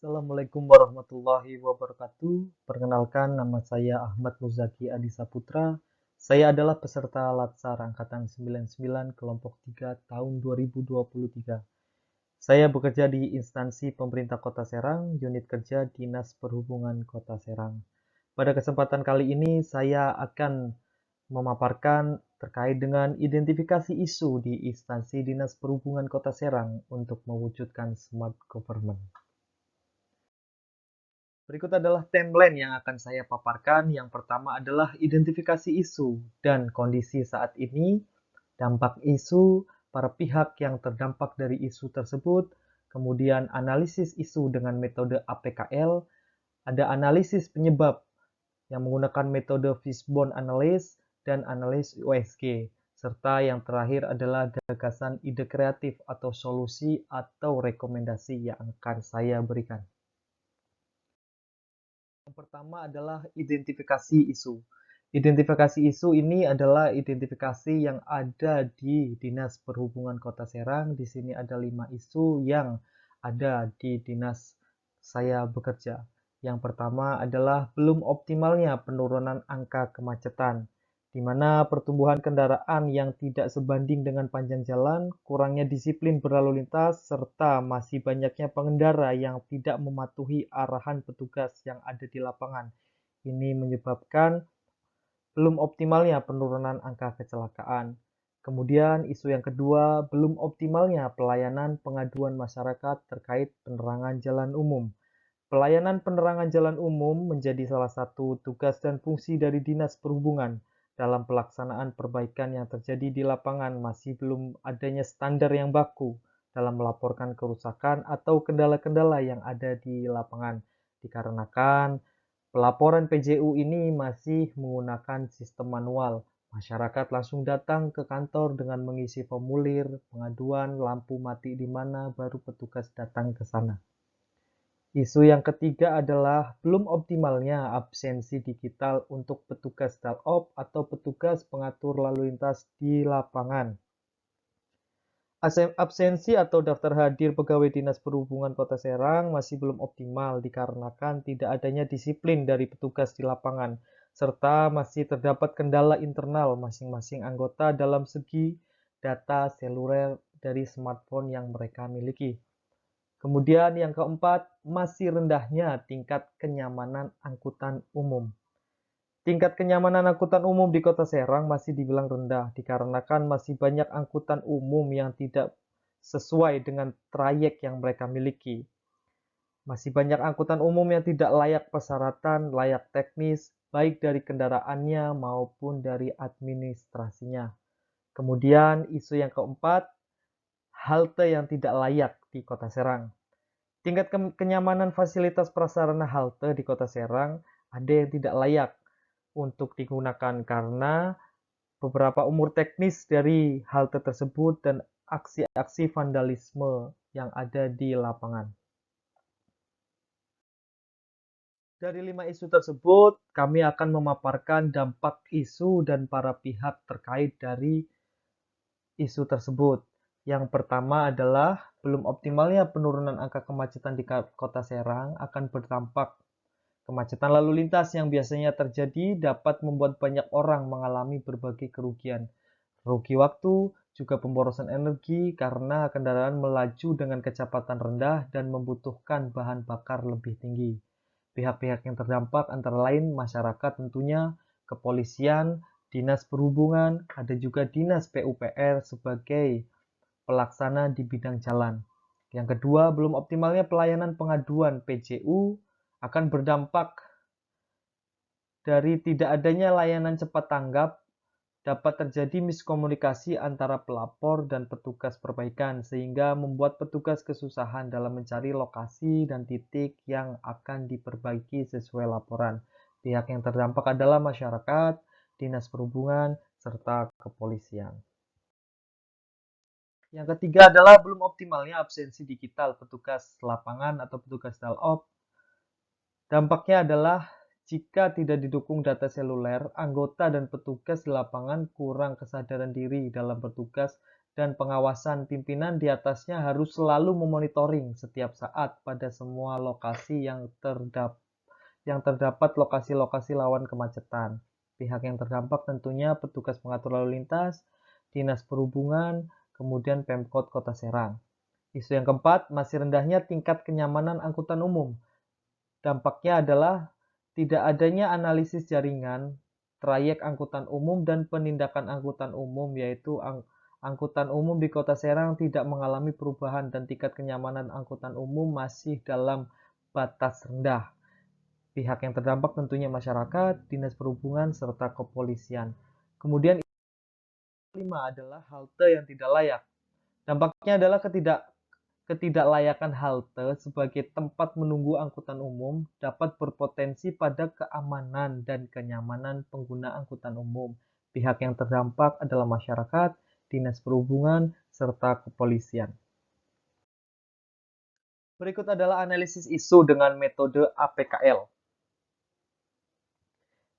Assalamualaikum warahmatullahi wabarakatuh. Perkenalkan, nama saya Ahmad Muzaki Adi Saputra. Saya adalah peserta Latsar Angkatan 99 Kelompok 3 tahun 2023. Saya bekerja di instansi pemerintah Kota Serang, unit kerja Dinas Perhubungan Kota Serang. Pada kesempatan kali ini, saya akan memaparkan terkait dengan identifikasi isu di instansi Dinas Perhubungan Kota Serang untuk mewujudkan smart government. Berikut adalah timeline yang akan saya paparkan. Yang pertama adalah identifikasi isu dan kondisi saat ini, dampak isu, para pihak yang terdampak dari isu tersebut, kemudian analisis isu dengan metode APKL, ada analisis penyebab yang menggunakan metode Fishbone Analysis dan analis USG, serta yang terakhir adalah gagasan ide kreatif atau solusi atau rekomendasi yang akan saya berikan. Yang pertama adalah identifikasi isu. Identifikasi isu ini adalah identifikasi yang ada di Dinas Perhubungan Kota Serang. Di sini ada 5 isu yang ada di dinas saya bekerja. Yang pertama adalah belum optimalnya penurunan angka kemacetan, di mana pertumbuhan kendaraan yang tidak sebanding dengan panjang jalan, kurangnya disiplin berlalu lintas, serta masih banyaknya pengendara yang tidak mematuhi arahan petugas yang ada di lapangan. Ini menyebabkan belum optimalnya penurunan angka kecelakaan. Kemudian isu yang kedua, belum optimalnya pelayanan pengaduan masyarakat terkait penerangan jalan umum. Pelayanan penerangan jalan umum menjadi salah satu tugas dan fungsi dari Dinas Perhubungan. Dalam pelaksanaan perbaikan yang terjadi di lapangan masih belum adanya standar yang baku dalam melaporkan kerusakan atau kendala-kendala yang ada di lapangan. Dikarenakan pelaporan PJU ini masih menggunakan sistem manual. Masyarakat langsung datang ke kantor dengan mengisi formulir pengaduan, lampu mati di mana, baru petugas datang ke sana. Isu yang ketiga adalah belum optimalnya absensi digital untuk petugas dalop atau petugas pengatur lalu lintas di lapangan. Absensi atau daftar hadir pegawai Dinas Perhubungan Kota Serang masih belum optimal dikarenakan tidak adanya disiplin dari petugas di lapangan, serta masih terdapat kendala internal masing-masing anggota dalam segi data seluler dari smartphone yang mereka miliki. Kemudian yang keempat, masih rendahnya tingkat kenyamanan angkutan umum. Tingkat kenyamanan angkutan umum di Kota Serang masih dibilang rendah dikarenakan masih banyak angkutan umum yang tidak sesuai dengan trayek yang mereka miliki. Masih banyak angkutan umum yang tidak layak persyaratan, layak teknis, baik dari kendaraannya maupun dari administrasinya. Kemudian isu yang keempat, halte yang tidak layak di Kota Serang. Tingkat kenyamanan fasilitas prasarana halte di Kota Serang ada yang tidak layak untuk digunakan karena beberapa umur teknis dari halte tersebut dan aksi-aksi vandalisme yang ada di lapangan. Dari 5 isu tersebut, kami akan memaparkan dampak isu dan para pihak terkait dari isu tersebut. Yang pertama adalah belum optimalnya penurunan angka kemacetan di Kota Serang akan berdampak. Kemacetan lalu lintas yang biasanya terjadi dapat membuat banyak orang mengalami berbagai kerugian. Rugi waktu, juga pemborosan energi karena kendaraan melaju dengan kecepatan rendah dan membutuhkan bahan bakar lebih tinggi. Pihak-pihak yang terdampak antara lain masyarakat tentunya, kepolisian, Dinas Perhubungan, ada juga Dinas PUPR sebagai pelaksana di bidang jalan. Yang kedua, belum optimalnya pelayanan pengaduan PJU akan berdampak dari tidak adanya layanan cepat tanggap, dapat terjadi miskomunikasi antara pelapor dan petugas perbaikan sehingga membuat petugas kesusahan dalam mencari lokasi dan titik yang akan diperbaiki sesuai laporan. Pihak yang terdampak adalah masyarakat, Dinas Perhubungan, serta kepolisian. Yang ketiga adalah belum optimalnya absensi digital petugas lapangan atau petugas dalop. Dampaknya adalah jika tidak didukung data seluler, anggota dan petugas di lapangan kurang kesadaran diri dalam bertugas dan pengawasan pimpinan di atasnya harus selalu memonitoring setiap saat pada semua lokasi yang terdapat lokasi-lokasi rawan kemacetan. Pihak yang terdampak tentunya petugas pengatur lalu lintas, Dinas Perhubungan, kemudian Pemkot Kota Serang. Isu yang keempat, masih rendahnya tingkat kenyamanan angkutan umum. Dampaknya adalah tidak adanya analisis jaringan, trayek angkutan umum, dan penindakan angkutan umum, yaitu angkutan umum di Kota Serang tidak mengalami perubahan dan tingkat kenyamanan angkutan umum masih dalam batas rendah. Pihak yang terdampak tentunya masyarakat, Dinas Perhubungan, serta kepolisian. Kemudian kelima adalah halte yang tidak layak. Dampaknya adalah ketidaklayakan halte sebagai tempat menunggu angkutan umum dapat berpotensi pada keamanan dan kenyamanan pengguna angkutan umum. Pihak yang terdampak adalah masyarakat, Dinas Perhubungan, serta kepolisian. Berikut adalah analisis isu dengan metode APKL.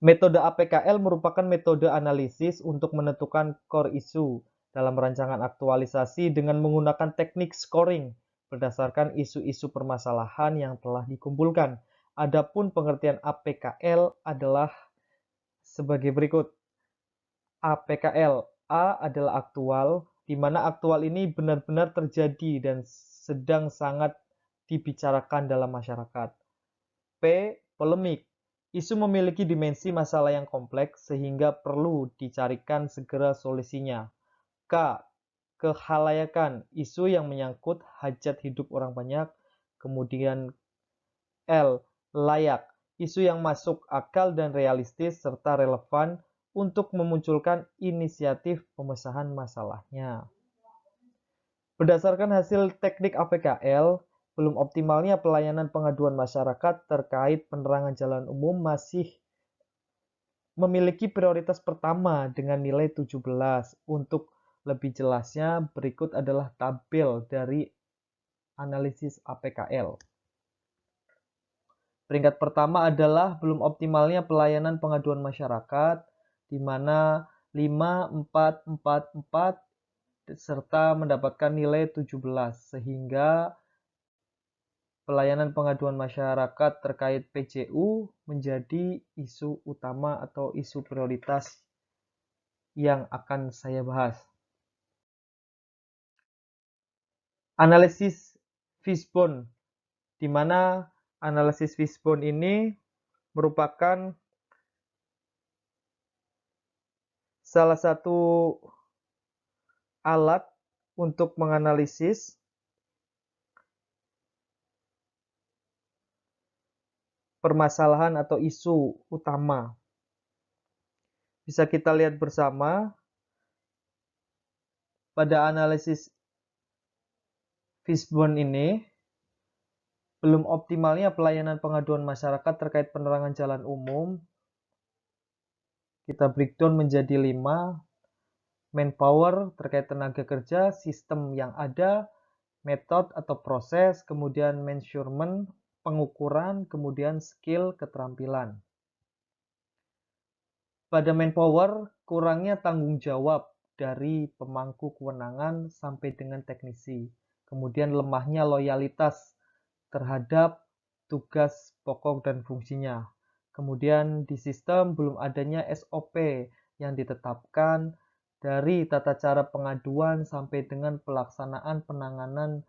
Metode APKL merupakan metode analisis untuk menentukan core isu dalam rancangan aktualisasi dengan menggunakan teknik scoring berdasarkan isu-isu permasalahan yang telah dikumpulkan. Adapun pengertian APKL adalah sebagai berikut. APKL, A adalah aktual, di mana aktual ini benar-benar terjadi dan sedang sangat dibicarakan dalam masyarakat. P, polemik. Isu memiliki dimensi masalah yang kompleks sehingga perlu dicarikan segera solusinya. K, kehalayakan. Isu yang menyangkut hajat hidup orang banyak. Kemudian L, layak. Isu yang masuk akal dan realistis serta relevan untuk memunculkan inisiatif pemecahan masalahnya. Berdasarkan hasil teknik APKL, belum optimalnya pelayanan pengaduan masyarakat terkait penerangan jalan umum masih memiliki prioritas pertama dengan nilai 17. Untuk lebih jelasnya, berikut adalah tabel dari analisis APKL. Peringkat pertama adalah belum optimalnya pelayanan pengaduan masyarakat, di mana 5, 4, 4, 4, serta mendapatkan nilai 17, sehingga pelayanan pengaduan masyarakat terkait PJU menjadi isu utama atau isu prioritas yang akan saya bahas. Analisis Fishbone, di mana analisis Fishbone ini merupakan salah satu alat untuk menganalisis permasalahan atau isu utama. Bisa kita lihat bersama pada analisis Fishbone ini, belum optimalnya pelayanan pengaduan masyarakat terkait penerangan jalan umum. Kita breakdown menjadi 5. Manpower terkait tenaga kerja, sistem yang ada, metode atau proses, kemudian measurement, pengukuran, kemudian skill, keterampilan. Pada manpower, kurangnya tanggung jawab dari pemangku kewenangan sampai dengan teknisi. Kemudian lemahnya loyalitas terhadap tugas pokok dan fungsinya. Kemudian di sistem belum adanya SOP yang ditetapkan dari tata cara pengaduan sampai dengan pelaksanaan penanganan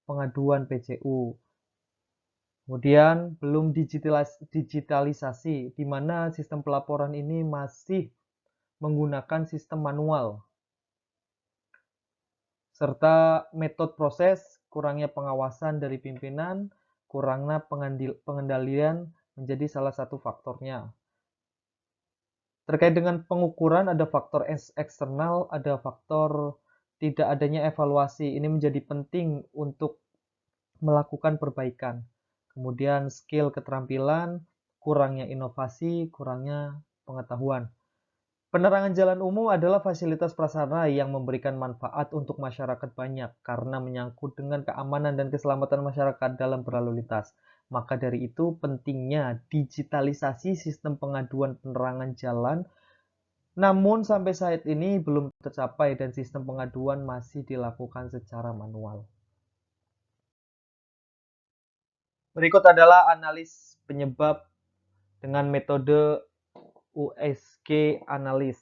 pengaduan PJU. Kemudian belum digitalisasi, di mana sistem pelaporan ini masih menggunakan sistem manual. Serta metode proses, kurangnya pengawasan dari pimpinan, kurangnya pengendalian menjadi salah satu faktornya. Terkait dengan pengukuran, ada faktor eksternal, ada faktor tidak adanya evaluasi. Ini menjadi penting untuk melakukan perbaikan. Kemudian skill keterampilan, kurangnya inovasi, kurangnya pengetahuan. Penerangan jalan umum adalah fasilitas prasarana yang memberikan manfaat untuk masyarakat banyak karena menyangkut dengan keamanan dan keselamatan masyarakat dalam berlalu lintas. Maka dari itu pentingnya digitalisasi sistem pengaduan penerangan jalan Namun sampai saat ini belum tercapai dan sistem pengaduan masih dilakukan secara manual. Berikut adalah analis penyebab dengan metode USG analis.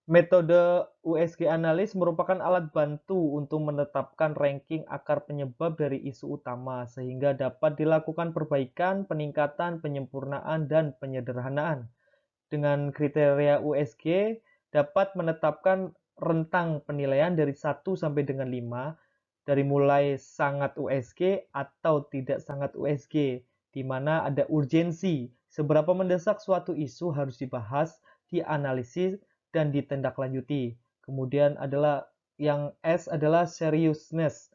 Metode USG analis merupakan alat bantu untuk menetapkan ranking akar penyebab dari isu utama sehingga dapat dilakukan perbaikan, peningkatan, penyempurnaan, dan penyederhanaan. Dengan kriteria USG dapat menetapkan rentang penilaian dari 1 sampai dengan 5 dari mulai sangat USG atau tidak sangat USG, di mana ada urgensi, seberapa mendesak suatu isu harus dibahas, dianalisis, dan ditindaklanjuti. Kemudian adalah yang S adalah seriousness.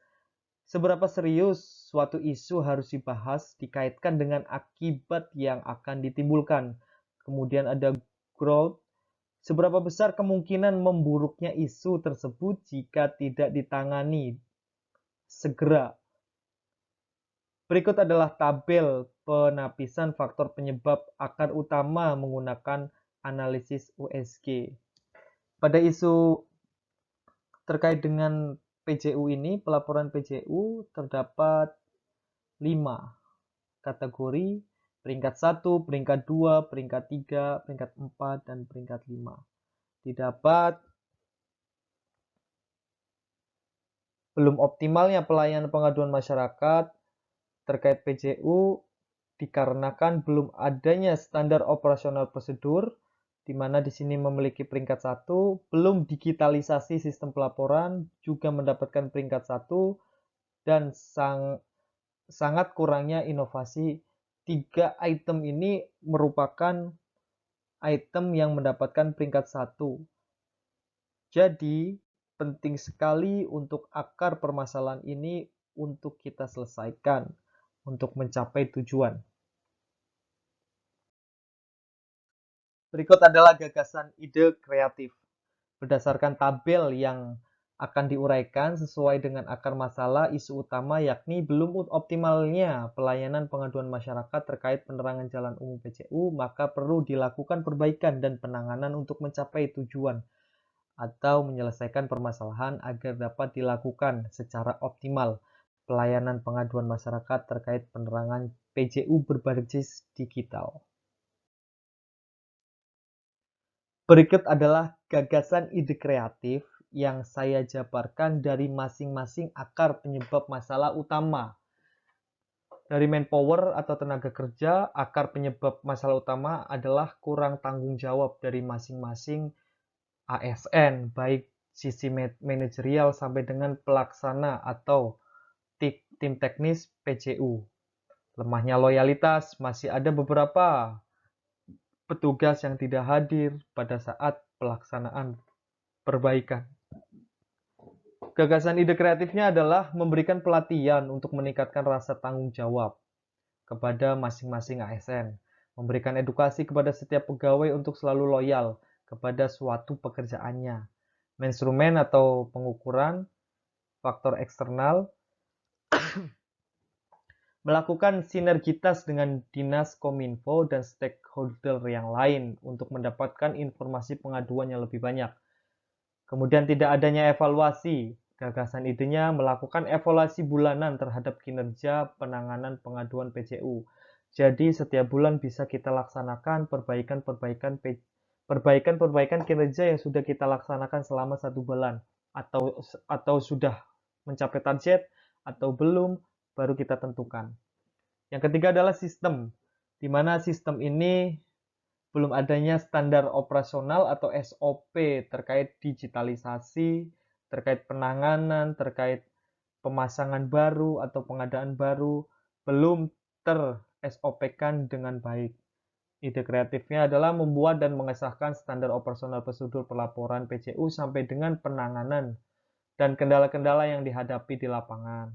Seberapa serius suatu isu harus dibahas dikaitkan dengan akibat yang akan ditimbulkan. Kemudian ada growth. Seberapa besar kemungkinan memburuknya isu tersebut jika tidak ditangani segera. Berikut adalah tabel penapisan faktor penyebab akar utama menggunakan analisis USG. Pada isu terkait dengan PJU ini, pelaporan PJU terdapat 5 kategori: peringkat 1, peringkat 2, peringkat 3, peringkat 4, dan peringkat 5. Didapat belum optimalnya pelayanan pengaduan masyarakat terkait PJU dikarenakan belum adanya standar operasional prosedur, di mana di sini memiliki peringkat 1, belum digitalisasi sistem pelaporan, juga mendapatkan peringkat 1, dan sangat kurangnya inovasi. 3 item ini merupakan item yang mendapatkan peringkat 1. Jadi, penting sekali untuk akar permasalahan ini untuk kita selesaikan untuk mencapai tujuan. Berikut adalah gagasan ide kreatif. Berdasarkan tabel yang akan diuraikan sesuai dengan akar masalah isu utama, yakni belum optimalnya pelayanan pengaduan masyarakat terkait penerangan jalan umum PJU, maka perlu dilakukan perbaikan dan penanganan untuk mencapai tujuan atau menyelesaikan permasalahan agar dapat dilakukan secara optimal pelayanan pengaduan masyarakat terkait penerangan PJU berbasis digital. Berikut adalah gagasan ide kreatif yang saya jabarkan dari masing-masing akar penyebab masalah utama. Dari manpower atau tenaga kerja, akar penyebab masalah utama adalah kurang tanggung jawab dari masing-masing ASN, baik sisi manajerial sampai dengan pelaksana atau tim teknis PJU. Lemahnya loyalitas, masih ada beberapa petugas yang tidak hadir pada saat pelaksanaan perbaikan. Gagasan ide kreatifnya adalah memberikan pelatihan untuk meningkatkan rasa tanggung jawab kepada masing-masing ASN, memberikan edukasi kepada setiap pegawai untuk selalu loyal kepada suatu pekerjaannya, instrumen atau pengukuran faktor eksternal, melakukan sinergitas dengan dinas kominfo dan stakeholder yang lain untuk mendapatkan informasi pengaduan yang lebih banyak. Kemudian tidak adanya evaluasi. Gagasan idenya melakukan evaluasi bulanan terhadap kinerja penanganan pengaduan PJU. Jadi setiap bulan bisa kita laksanakan perbaikan kinerja yang sudah kita laksanakan selama 1 bulan, atau sudah mencapai target atau belum, baru kita tentukan. Yang ketiga adalah sistem, di mana sistem ini belum adanya standar operasional atau SOP terkait digitalisasi, terkait penanganan, terkait pemasangan baru atau pengadaan baru, belum ter-SOP-kan dengan baik. Ide kreatifnya adalah membuat dan mengesahkan standar operasional prosedur pelaporan PJU sampai dengan penanganan dan kendala-kendala yang dihadapi di lapangan.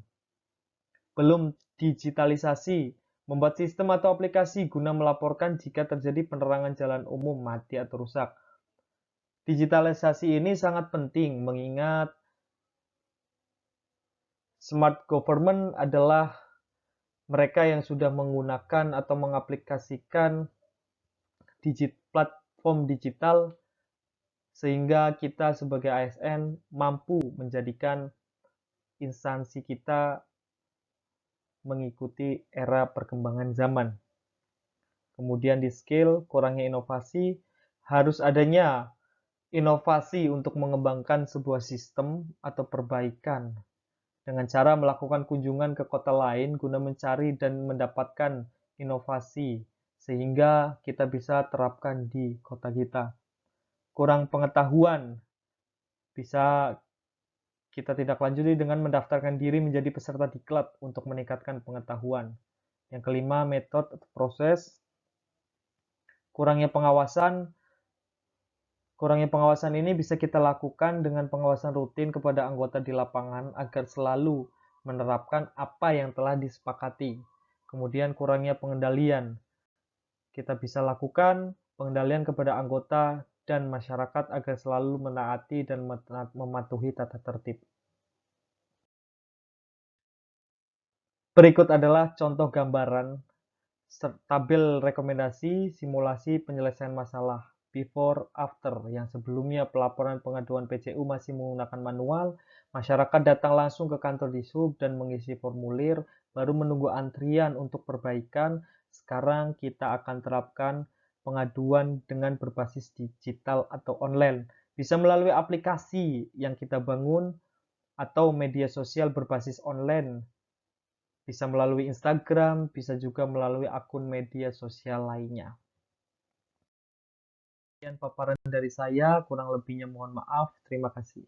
Belum digitalisasi, membuat sistem atau aplikasi guna melaporkan jika terjadi penerangan jalan umum mati atau rusak. Digitalisasi ini sangat penting mengingat Smart government adalah mereka yang sudah menggunakan atau mengaplikasikan platform digital sehingga kita sebagai ASN mampu menjadikan instansi kita mengikuti era perkembangan zaman. Kemudian di skill, kurangnya inovasi, harus adanya inovasi untuk mengembangkan sebuah sistem atau perbaikan dengan cara melakukan kunjungan ke kota lain guna mencari dan mendapatkan inovasi sehingga kita bisa terapkan di kota kita. Kurang pengetahuan, bisa kita tidak lanjuti dengan mendaftarkan diri menjadi peserta diklat untuk meningkatkan pengetahuan. Yang kelima, metode atau proses. Kurangnya pengawasan ini bisa kita lakukan dengan pengawasan rutin kepada anggota di lapangan agar selalu menerapkan apa yang telah disepakati. Kemudian kurangnya pengendalian. Kita bisa lakukan pengendalian kepada anggota dan masyarakat agar selalu menaati dan mematuhi tata tertib. Berikut adalah contoh gambaran tabel rekomendasi simulasi penyelesaian masalah before after yang sebelumnya pelaporan pengaduan PCU masih menggunakan manual, masyarakat datang langsung ke kantor Dishub dan mengisi formulir, baru menunggu antrian untuk perbaikan. Sekarang kita akan terapkan pengaduan dengan berbasis digital atau online. Bisa melalui aplikasi yang kita bangun atau media sosial berbasis online. Bisa melalui Instagram, bisa juga melalui akun media sosial lainnya. Sekian paparan dari saya, kurang lebihnya mohon maaf. Terima kasih.